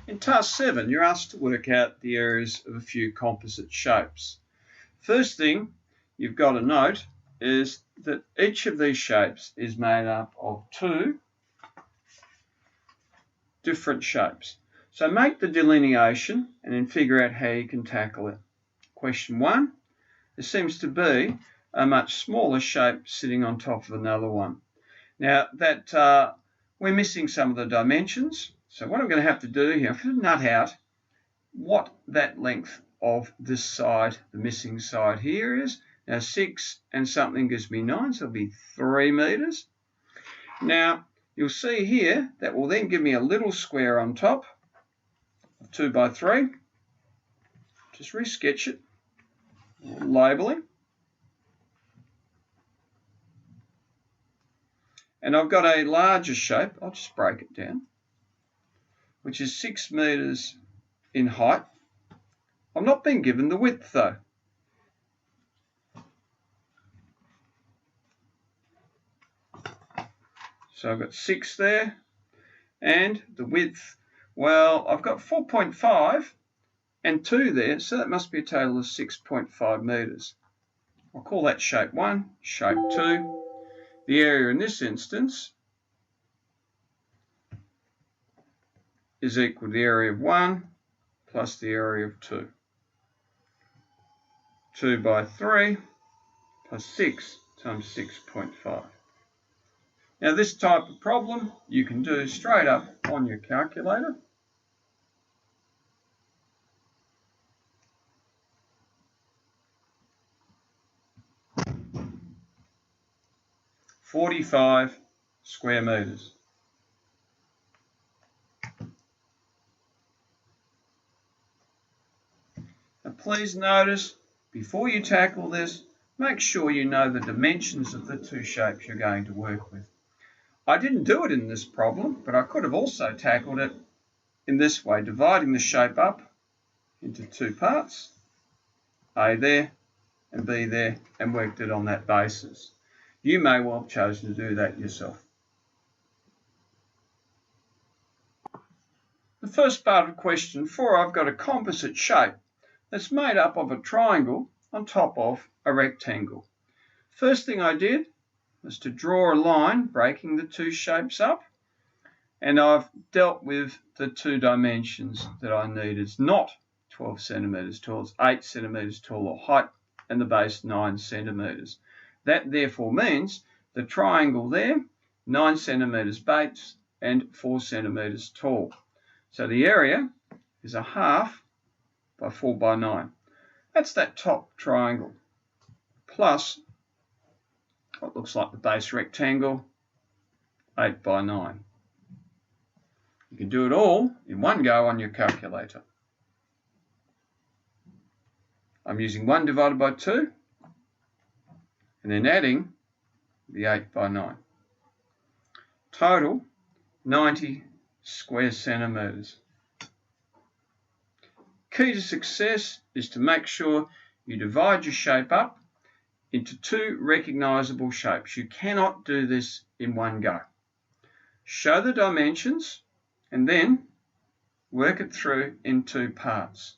In task 7, you're asked to work out the areas of a few composite shapes. First thing you've got to note is that each of these shapes is made up of two different shapes. So make the delineation and then figure out how you can tackle it. Question 1, there seems to be a much smaller shape sitting on top of another one. Now that we're missing some of the dimensions, so what I'm going to have to do here, I'm going to nut out what that length of this side, the missing side here is. Now 6 and something gives me 9, so it'll be 3 meters. Now you'll see here that will then give me a little square on top of 2 by 3. Just re-sketch it, labelling. And I've got a larger shape, I'll just break it down, which is 6 meters in height. I've not been given the width though. So I've got 6 there, and the width, well, I've got 4.5 and 2 there, so that must be a total of 6.5 meters. I'll call that shape 1, shape 2. The area in this instance is equal to the area of 1 plus the area of 2. 2 by 3 plus 6 times 6.5. Now this type of problem you can do straight up on your calculator. "45 square meters." Now please notice, before you tackle this, make sure you know the dimensions of the two shapes you're going to work with. I didn't do it in this problem, but I could have also tackled it in this way, dividing the shape up into two parts, A there and B there, and worked it on that basis. You may well have chosen to do that yourself. The first part of question 4, I've got a composite shape that's made up of a triangle on top of a rectangle. First thing I did was to draw a line breaking the two shapes up, and I've dealt with the two dimensions that I need. It's not 12 centimeters tall, it's 8 centimeters tall or height, and the base 9 centimeters. That therefore means the triangle there, 9 centimeters base and 4 centimeters tall. So the area is a half by 4 by 9. That's that top triangle, plus what looks like the base rectangle, 8 by 9. You can do it all in one go on your calculator. I'm using 1 divided by 2, and then adding the 8 by 9. Total, 90 square centimeters. Key to success is to make sure you divide your shape up into two recognizable shapes. You cannot do this in one go. Show the dimensions and then work it through in two parts.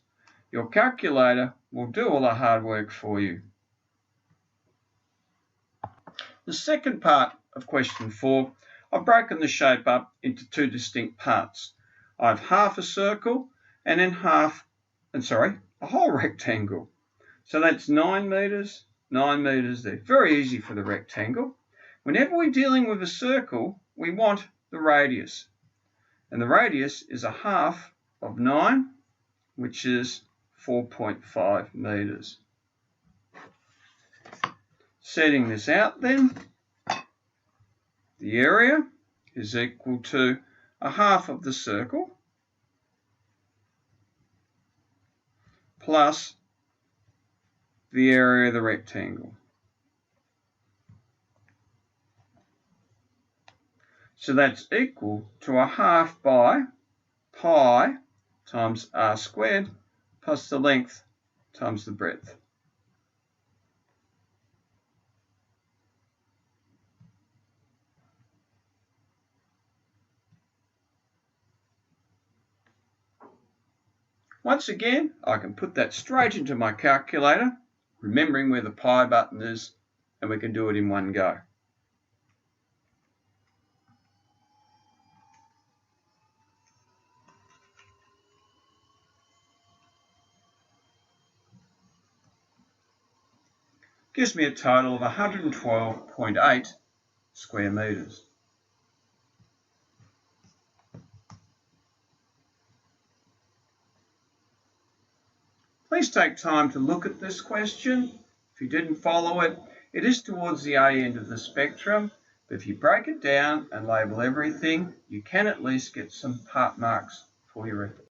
Your calculator will do all the hard work for you. The second part of question 4, I've broken the shape up into two distinct parts. I have half a circle and then a whole rectangle. So that's 9 meters, 9 meters there. Very easy for the rectangle. Whenever we're dealing with a circle, we want the radius. And the radius is a half of 9, which is 4.5 meters. Setting this out then, the area is equal to a half of the circle plus the area of the rectangle. So that's equal to a half by pi times r squared plus the length times the breadth. Once again, I can put that straight into my calculator, remembering where the pi button is, and we can do it in one go. Gives me a total of 112.8 square metres. Please take time to look at this question. If you didn't follow it, it is towards the A end of the spectrum, but if you break it down and label everything, you can at least get some part marks for your effort.